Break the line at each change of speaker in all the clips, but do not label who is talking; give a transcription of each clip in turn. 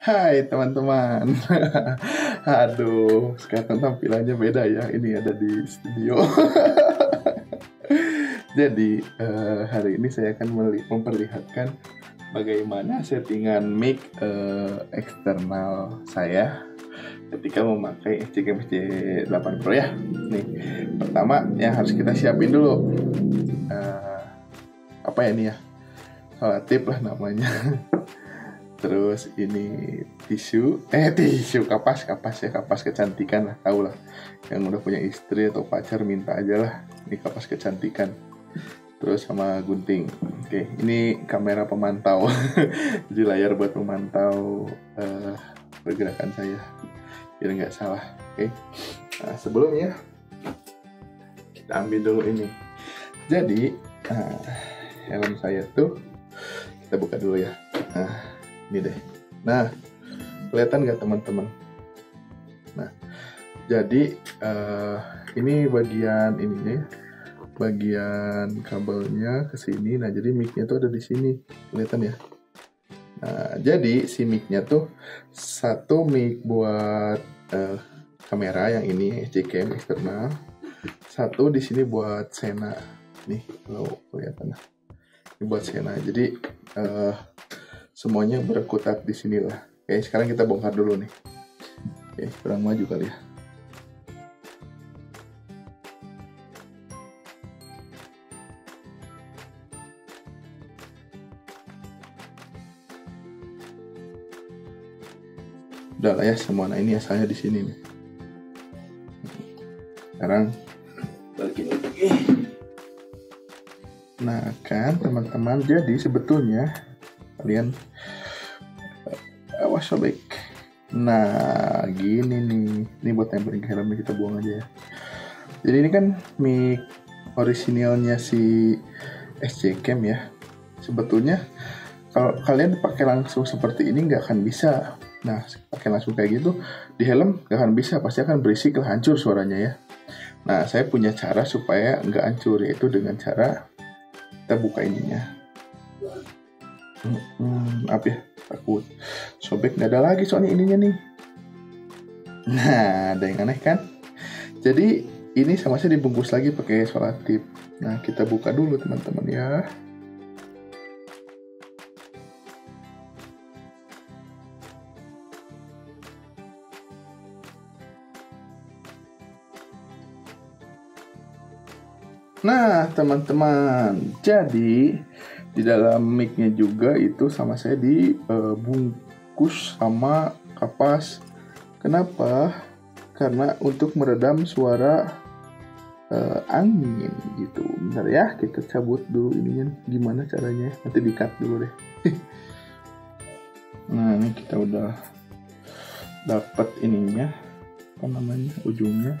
Hai teman-teman. Aduh, sekarang tampilannya beda ya. Ini ada di studio. Jadi hari ini saya akan memperlihatkan bagaimana settingan mic eksternal saya ketika memakai SCCam SC8 Pro ya. Nih, pertama yang harus kita siapin dulu apa ya ini ya? Relatif lah namanya. Terus ini tisu kapas kecantikan lah, tahu lah, yang udah punya istri atau pacar minta aja lah, ini kapas kecantikan. Terus sama gunting. Oke, ini kamera pemantau. Jadi layar buat memantau pergerakan saya biar nggak salah. Oke, nah sebelumnya kita ambil dulu ini. Jadi helm saya tuh kita buka dulu ya. Ini deh. Nah, kelihatan nggak teman-teman? Nah, jadi ini bagian ininya ya, bagian kabelnya ke sini. Nah, jadi mic-nya tuh ada di sini, kelihatan ya. Nah, jadi si mic-nya tuh satu mic buat kamera yang ini SCCam eksternal, satu di sini buat Sena. Nih, kalau kelihatan. Ini buat Sena. Jadi semuanya berkutat di sini lah. Oke, sekarang kita bongkar dulu nih. Oke, kurang maju kali ya. Udah lah ya semua. Nah, ini asalnya di sini nih. Sekarang balikin lagi. Nah kan teman-teman, jadi sebetulnya kalian awas sobek. Nah gini nih, ini buat tempelin ke helmnya, kita buang aja ya. Jadi ini kan mic orisinilnya si SCCam ya. Sebetulnya kalau kalian pakai langsung seperti ini nggak akan bisa. Nah pakai langsung kayak gitu di helm nggak akan bisa, pasti akan berisik lah, hancur suaranya ya. Nah saya punya cara supaya nggak hancur, yaitu dengan cara kita buka ininya. Apa ya, takut sobek, nggak ada lagi soalnya ininya nih. Nah ada yang aneh kan? Jadi ini sama saya dibungkus lagi pakai selotip. Nah kita buka dulu teman-teman ya. Nah teman-teman, jadi di dalam mic-nya juga itu sama saya dibungkus sama kapas. Kenapa? Karena untuk meredam suara angin gitu. Bentar ya, kita cabut dulu ininya. Gimana caranya? Nanti di-cut dulu deh. Nah ini kita udah dapat ininya, apa namanya, ujungnya.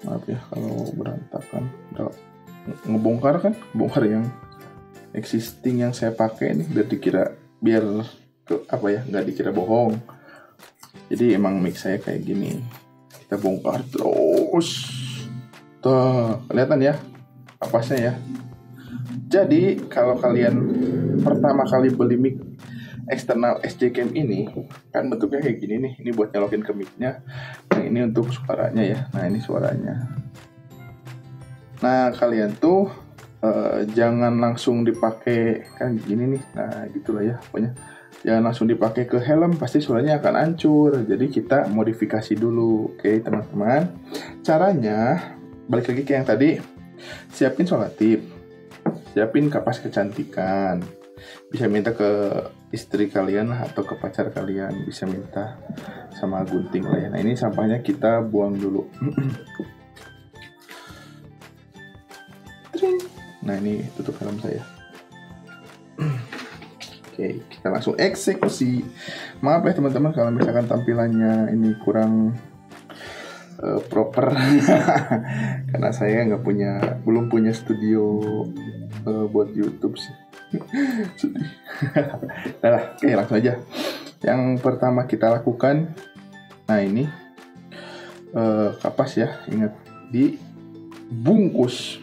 Maaf ya kalau berantakan. Udah ngebongkar kan, bongkar yang existing yang saya pakai nih, biar apa ya, nggak dikira bohong. Jadi emang mic saya kayak gini. Kita bongkar terus. Tuh, kelihatan ya kapasnya ya. Jadi kalau kalian pertama kali beli mic eksternal SCCam ini kan bentuknya kayak gini nih. Ini buat nyolokin ke mic-nya. Nah ini untuk suaranya ya. Nah ini suaranya. Nah kalian tuh jangan langsung dipakai kan gini nih. Nah gitulah ya pokoknya. Jangan langsung dipakai ke helm, pasti suaranya akan hancur. Jadi kita modifikasi dulu. Oke teman-teman. Caranya balik lagi ke yang tadi. Siapin selotip. Siapin kapas kecantikan. Bisa minta ke istri kalian lah, atau ke pacar kalian, bisa minta sama gunting lah ya. Nah ini sampahnya kita buang dulu. Nah ini tutup helm saya. Oke, kita langsung eksekusi. Maaf ya teman-teman kalau misalkan tampilannya ini kurang proper. Karena saya belum punya studio buat YouTube sih. Sedih. Nah, oke langsung aja. Yang pertama kita lakukan, nah ini kapas ya, ingat dibungkus.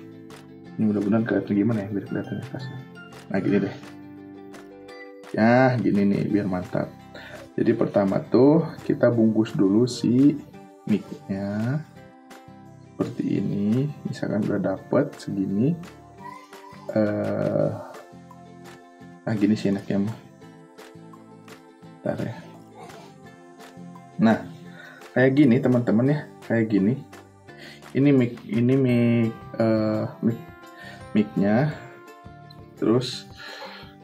Ini mudah-mudahan kelihatan gimana ya biar kelihatan kasnya. Nah gini deh. Ya gini nih biar mantap. Jadi pertama tuh kita bungkus dulu si mic-nya seperti ini. Misalkan udah dapet segini, nah gini sih enaknya mah. Bentar ya. Nah, kayak gini teman-teman ya, kayak gini. Ini mic-nya. Terus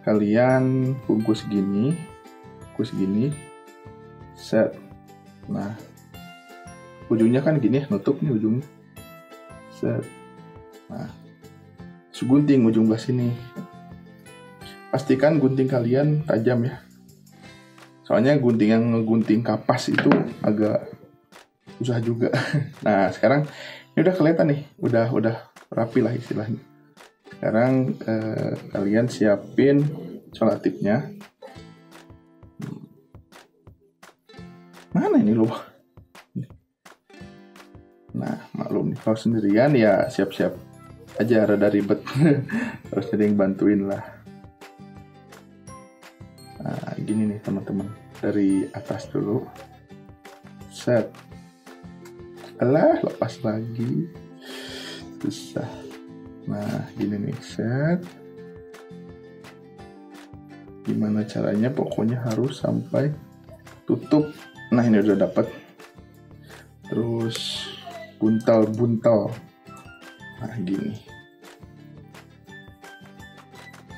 kalian bungkus gini, set. Nah, ujungnya kan gini, nutup nih ujungnya, set. Nah, gunting ujung belah sini. Pastikan gunting kalian tajam ya. Soalnya gunting yang ngegunting kapas itu agak susah juga. Nah, sekarang ini udah kelihatan nih, udah rapi lah istilahnya. Sekarang kalian siapin selotipnya. Mana ini loh? Nah, maklum nih, kalau sendirian ya siap-siap aja rada ribet. Harus ada yang bantuin lah. Nah, gini nih teman-teman, dari atas dulu, set. Alah, lepas lagi, susah. Nah, gini nih, set. Gimana caranya? Pokoknya harus sampai tutup. Nah, ini udah dapat. Terus buntal. Nah, gini.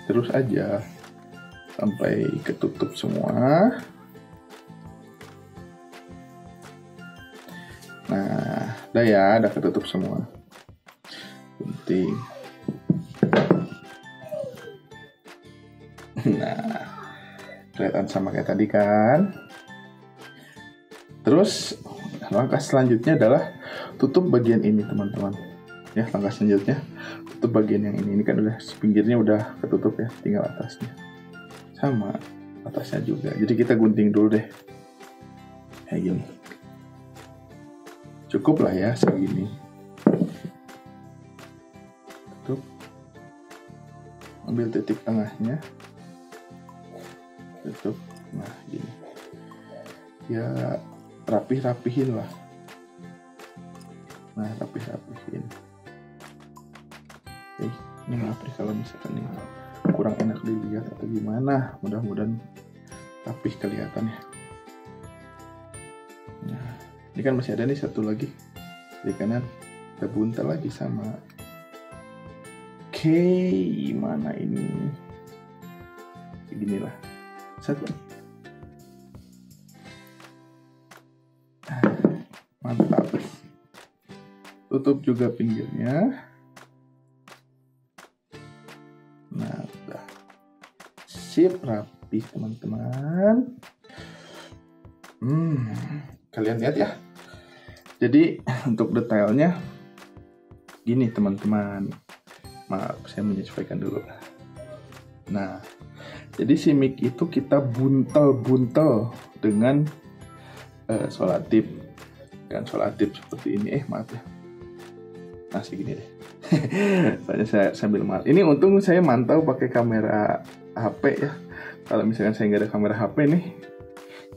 Terus aja sampai ketutup semua. Nah, udah ya, udah ketutup semua. Gunting. Nah, kelihatan sama kayak tadi kan. Terus langkah selanjutnya adalah tutup bagian ini teman-teman. Ya, langkah selanjutnya tutup bagian yang ini. Ini kan udah pinggirnya udah ketutup ya, tinggal atasnya. Sama atasnya juga. Jadi kita gunting dulu deh. Kayak gini. Cukup lah ya segini. Tutup. Ambil titik tengahnya. Tutup. Nah, gini. Ya rapihin lah. Nah, rapihin. Oke, ini maaf nih kalau misalkan ini kurang enak dilihat atau gimana. Mudah-mudahan rapih kelihatan ya. Nah, ini kan masih ada nih satu lagi di kanan, kita buntal lagi sama. Oke, mana ini? Beginilah. Satu. Mantap. Tutup juga pinggirnya. Nah, udah. Sip, rapi teman-teman. Kalian lihat ya. Jadi untuk detailnya gini teman-teman. Maaf, saya menyesuaikan dulu. Nah, jadi si mic itu kita buntel dengan solatip. Kan solatip seperti ini. Maaf ya. Nah, segini deh. Soalnya saya sambil mal. Ini untung saya mantau pakai kamera HP ya. Kalau misalkan saya nggak ada kamera HP nih,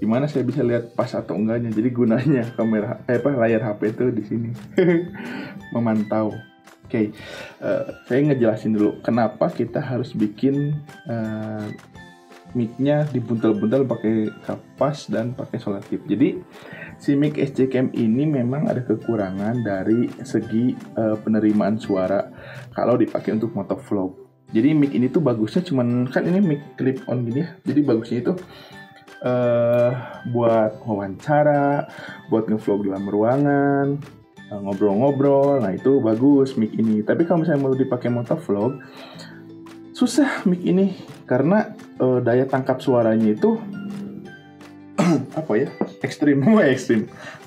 gimana saya bisa lihat pas atau enggaknya? Jadi gunanya kamera layar HP itu di sini. Memantau. Oke, saya ngejelasin dulu kenapa kita harus bikin mic-nya dibuntel-buntel pakai kapas dan pakai solatip. Jadi si mic SC Cam ini memang ada kekurangan dari segi penerimaan suara kalau dipakai untuk motovlog. Jadi mic ini tuh bagusnya cuman kan ini mic clip on gini ya. Jadi bagusnya itu buat wawancara, buat ngevlog dalam ruangan, ngobrol-ngobrol. Nah, itu bagus mic ini. Tapi kalau misalnya mau dipakai motovlog, susah mic ini karena daya tangkap suaranya itu apa ya, ekstrim.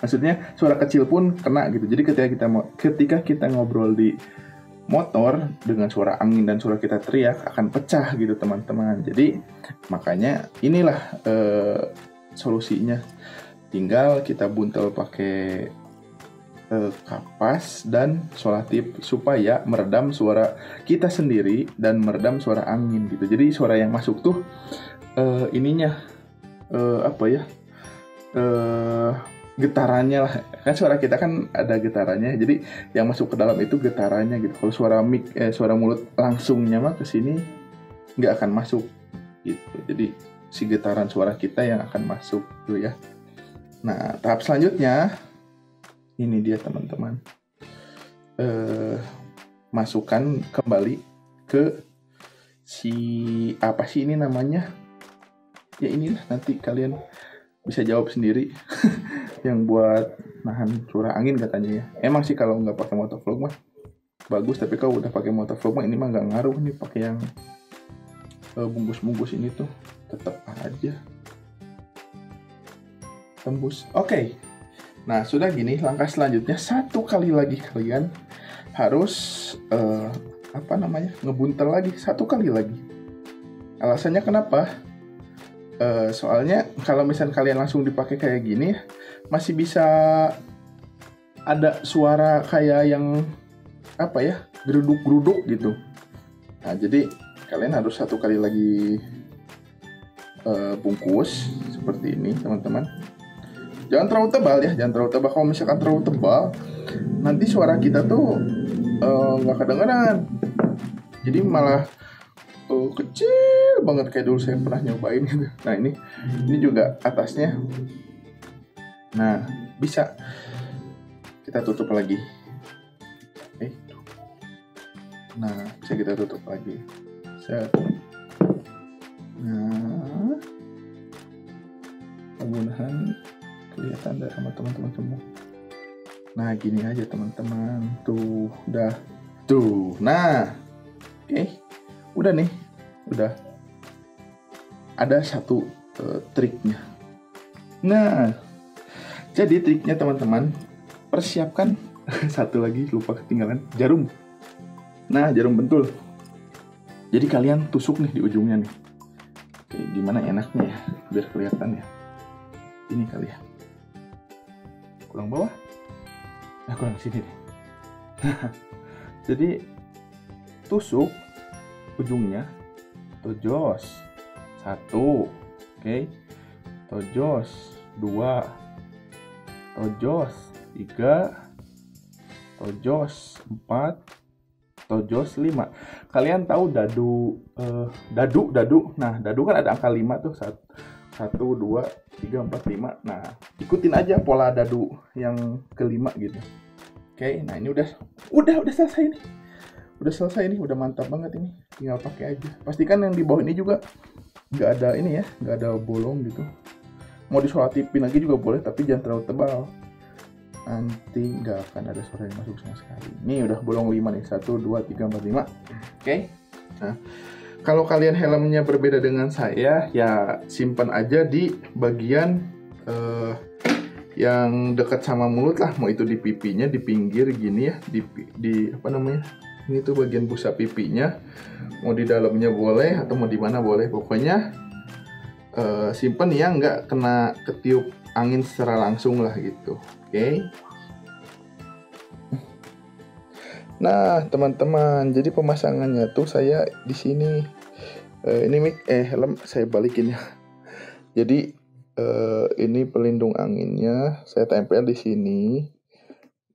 Maksudnya suara kecil pun kena gitu. Jadi ketika kita ngobrol di motor dengan suara angin dan suara kita teriak akan pecah gitu teman-teman. Jadi makanya inilah solusinya. Tinggal kita buntel pakai kapas dan solatip supaya meredam suara kita sendiri dan meredam suara angin gitu. Jadi suara yang masuk tuh eh getarannya lah. Kan suara kita kan ada getarannya. Jadi yang masuk ke dalam itu getarannya gitu. Kalau suara mulut langsungnya mah ke sini nggak akan masuk gitu. Jadi si getaran suara kita yang akan masuk tuh ya. Nah, tahap selanjutnya ini dia teman-teman. Masukkan kembali ke si apa sih ini namanya? Ya inilah, nanti kalian bisa jawab sendiri. Yang buat nahan suara angin katanya ya. Emang sih kalau nggak pakai motovlog mah bagus, tapi kalau udah pakai motovlog mah ini mah nggak ngaruh nih, pakai yang bungkus-bungkus ini tuh tetap aja tembus. Oke. Nah, sudah gini, langkah selanjutnya satu kali lagi kalian harus ngebuntel lagi satu kali lagi. Alasannya kenapa? Soalnya kalau misalnya kalian langsung dipakai kayak gini, masih bisa ada suara kayak yang apa ya, geruduk-geruduk gitu. Nah, jadi kalian harus satu kali lagi bungkus seperti ini teman-teman. Jangan terlalu tebal ya, jangan terlalu tebal. Kalau misalkan terlalu tebal, nanti suara kita tuh nggak kedengeran. Jadi malah kecil banget kayak dulu saya pernah nyobain gitu. Nah ini juga atasnya. Nah bisa kita tutup lagi. Nah bisa kita tutup lagi. Set. Nah mudah-mudahan kelihatan dari sama teman-teman semua. Nah gini aja teman-teman, tuh udah tuh. Nah oke. Udah nih, udah ada satu triknya. Nah, jadi triknya teman-teman, persiapkan satu lagi, lupa ketinggalan, jarum. Nah, jarum pentul. Jadi kalian tusuk nih di ujungnya nih. Oke, gimana enaknya ya, biar kelihatan ya. Ini kali ya. Kurang bawah? Nah, kurang sini deh. Jadi tusuk ujungnya, tojos 1, oke, tojos 2, tojos 3, tojos 4, tojos 5. Kalian tahu dadu. Nah, dadu kan ada angka 5 tuh, 1, 2, 3, 4, 5. Nah, ikutin aja pola dadu yang kelima gitu. Oke, nah ini udah selesai nih. Udah selesai nih, udah mantap banget ini. Tinggal pakai aja. Pastikan yang di bawah ini juga nggak ada ini ya, nggak ada bolong gitu. Mau disolatipin lagi juga boleh, tapi jangan terlalu tebal. Nanti nggak akan ada suara yang masuk sama sekali. Ini udah bolong 5 nih, 1, 2, 3, 4, 5. Oke. Nah, kalau kalian helmnya berbeda dengan saya, ya simpan aja di bagian yang dekat sama mulut lah. Mau itu di pipinya, di pinggir gini ya, di apa namanya? Ini tuh bagian busa pipinya, mau di dalamnya boleh atau mau di mana boleh, pokoknya simpen ya, nggak kena ketiup angin secara langsung lah gitu. Oke. Nah teman-teman, jadi pemasangannya tuh saya di sini ini helm saya balikin ya. Jadi ini pelindung anginnya saya tempel di sini.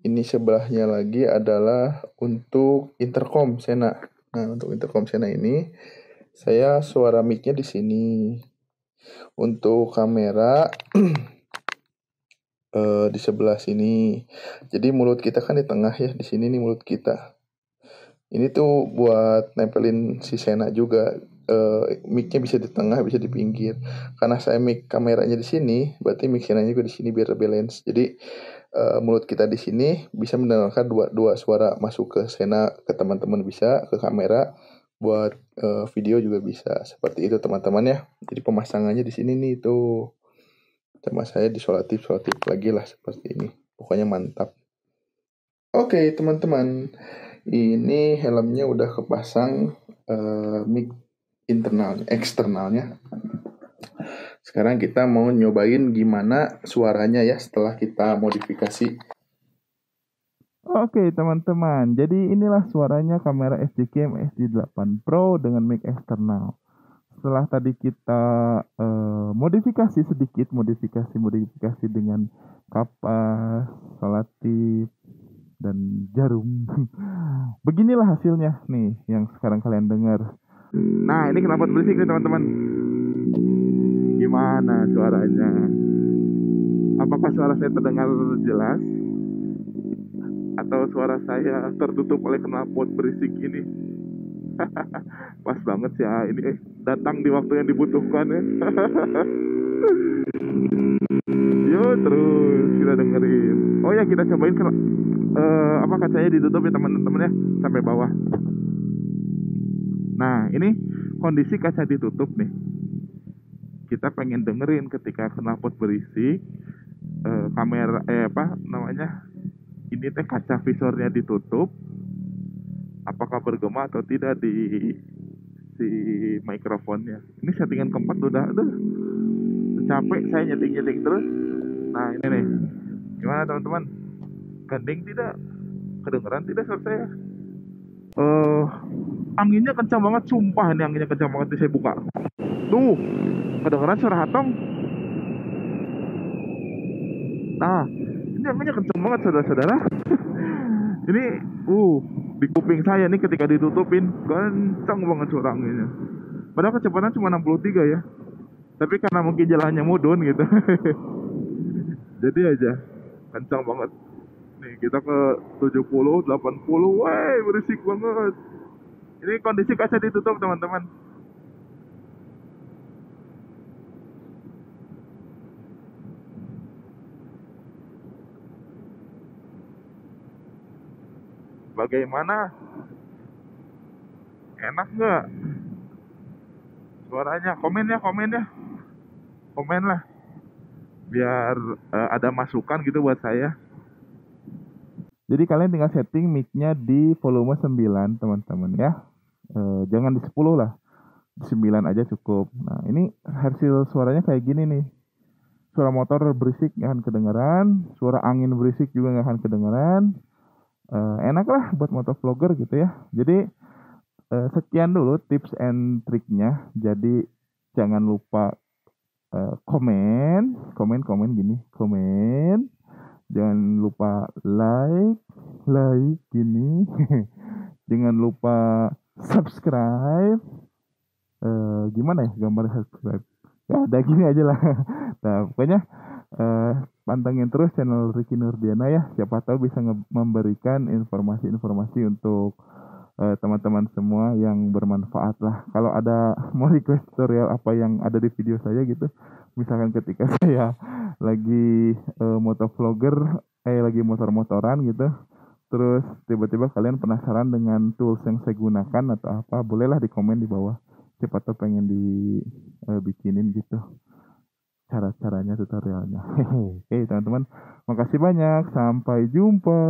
Ini sebelahnya lagi adalah untuk intercom Sena. Nah, untuk intercom Sena ini saya suara mic-nya di sini. Untuk kamera di sebelah sini. Jadi mulut kita kan di tengah ya, di sini nih mulut kita. Ini tuh buat nempelin si Sena juga. Mic-nya bisa di tengah, bisa di pinggir. Karena saya mic kameranya di sini, berarti mic Sena-nya juga di sini biar balance. Jadi mulut kita di sini bisa mendengarkan dua suara masuk ke Sena, ke teman-teman bisa, ke kamera, buat video juga bisa. Seperti itu teman-teman ya. Jadi pemasangannya di sini nih tuh. Sama saya disolatif lagi lah seperti ini. Pokoknya mantap. Oke teman-teman, ini helmnya udah kepasang mic eksternalnya. Sekarang kita mau nyobain gimana suaranya ya setelah kita modifikasi. Oke teman-teman, jadi inilah suaranya kamera SDCam SD8 Pro dengan mic eksternal. setelah tadi kita modifikasi sedikit, modifikasi dengan kapas, selotip, dan jarum. Beginilah hasilnya nih yang sekarang kalian dengar. Nah, ini knalpot berisik nih teman-teman. Gimana suaranya? Apakah suara saya terdengar jelas? Atau suara saya tertutup oleh knalpot berisik ini? Pas banget sih ya, ini datang di waktu yang dibutuhkan ya. Yo, terus kita dengerin. Oh ya, kita cobain kacanya ditutup ya teman-teman ya, sampai bawah. Nah, ini kondisi kaca ditutup nih. Kita pengen dengerin ketika knalpot berisik, kamera ini teh kaca visornya ditutup, apakah bergema atau tidak di si mikrofonnya. Ini settingan keempat udah capek saya nyeting terus. Nah, ini nih, gimana teman-teman, gandeng tidak, kedengeran tidak suara saya? Anginnya kencang banget, sumpah ini anginnya kencang banget nih, saya buka tuh, kedengeran suara Hatong. Nah, ini anginnya kencang banget saudara-saudara. Ini di kuping saya nih ketika ditutupin kencang banget suara anginnya. Padahal kecepatan cuma 63 ya, tapi karena mungkin jalannya mudun gitu. Jadi aja kencang banget. Nih kita ke 70, 80, wah berisik banget. Ini kondisi kaca ditutup teman-teman. Bagaimana? Enak nggak suaranya? Komen lah, biar ada masukan gitu buat saya. Jadi kalian tinggal setting mic-nya di volume 9 teman-teman ya. Jangan di 10 lah, di 9 aja cukup. Nah, ini hasil suaranya kayak gini nih. Suara motor berisik nggak akan kedengeran, suara angin berisik juga nggak akan kedengeran. Enak lah buat motovlogger gitu ya. Jadi sekian dulu tips and triknya. Jadi jangan lupa komen gini, komen. Jangan lupa like gini. Jangan lupa subscribe. Gimana ya gambar subscribe? Ya ada gini aja lah. Nah, pokoknya pantengin terus channel Ricky Nurdiana ya. Siapa tahu bisa memberikan informasi-informasi untuk teman-teman semua yang bermanfaat lah. Kalau ada mau request tutorial apa yang ada di video saya gitu, misalkan ketika saya lagi motovlogger, lagi motor-motoran gitu, terus tiba-tiba kalian penasaran dengan tools yang saya gunakan atau apa, bolehlah di komen di bawah. Siapa tahu pengen dibikinin gitu cara-caranya, tutorialnya. Oke teman-teman, makasih banyak, sampai jumpa.